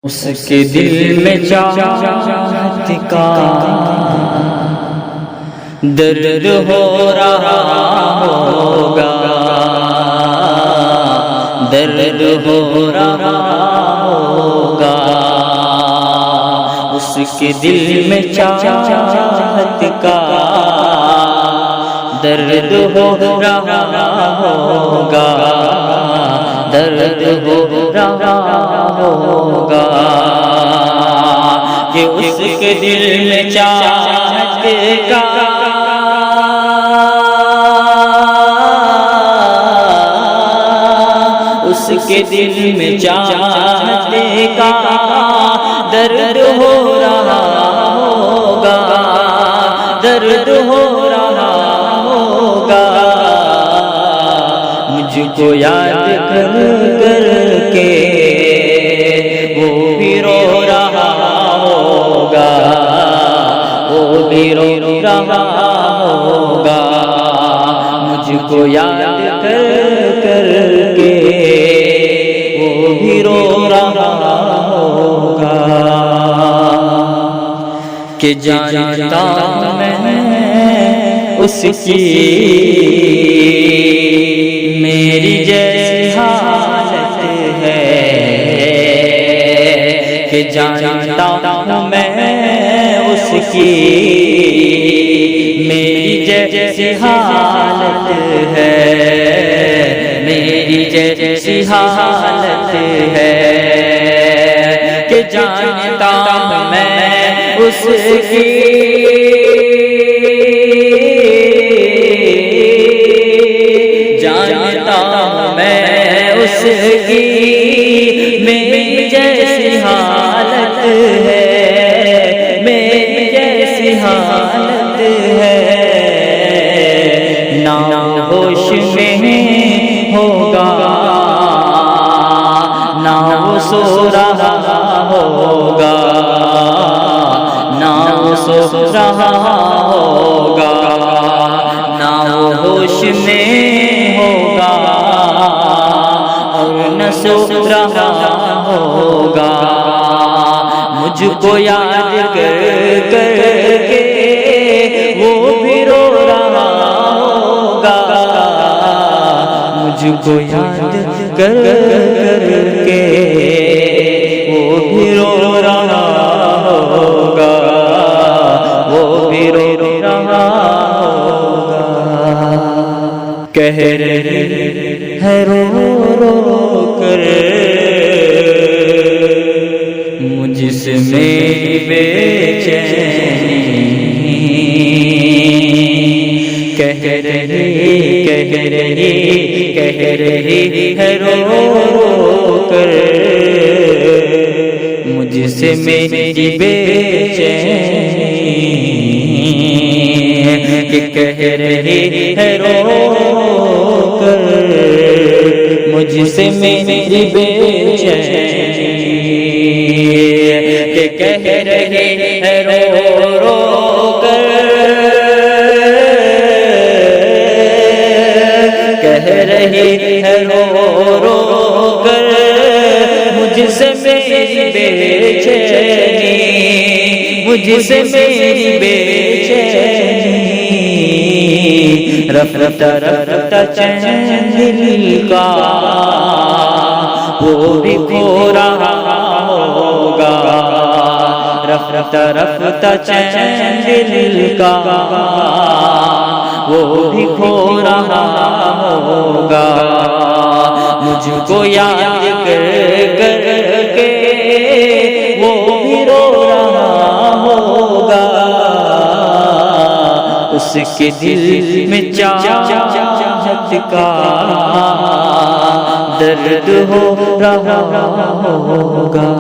اس کے دل میں چاہت کا درد ہو رہا ہوگا، درد ہو رہا ہوگا، اس کے دل میں چاہت کا درد ہو رہا ہوگا، درد ہو رہا ہوگا کہ اس کے دل میں چاہت کا اس کے دل میں چاہت کا درد ہو رہا ہوگا، درد ہو رہا ہوگا، مجھ کو یاد کر کر کے وہ بھی رو رہا ہوگا، وہ بھی رو رہا ہوگا، مجھ کو یاد کر کر کے وہ بھی رو رہا ہوگا کہ جانتا ہوں میں اس کی میری جیسی حالت ہے، کہ جانتا ہوں میں اس کی میری جیسی حالت ہے، میری جیسی حالت ہے، کہ جانتا ہوں میں اس کی اس کی میری جیسی حالت ہے، میری جیسی حالت ہے، نہ ہوش میں ہوگا، نہ وہ سو رہا ہوگا، نہ وہ سو رہا ہوگا، نہ وہ ہوش میں ہوگا نہ سو رہا ہوگا، مجھ کو یاد کر کر کے وہ بھی رو رہا ہوگا، مجھ کو یاد کر کر کے وہ بھی رو رہا ہوگا، وہ بھی رو رہا ہوگا، کہہ رہے ہے رو رو کر مجھ سے میری بے چینی، کہہ رہی ہے رو رو کر مجھ سے میری بے چینی، کہ کہہ رہی ہے رو کر مجھ سے میری بے چینی، کہ کہہ رہی ہے رو رو کر، کہہ رہی ہے رو رو کر مجھ سے میری بے چینی، مجھ سے میری بے چینی، رفتا رفتا چین دل کا وہ بھی کھو رہا ہوگا، رفتا رفتا چین دل کا وہ بھی کھو رہا ہوگا، مجھ کو یاد کر کر کے وہ بھی رو رہا ہوگا، اس کے دل میں چاہت کا درد ہو رہا ہوگا۔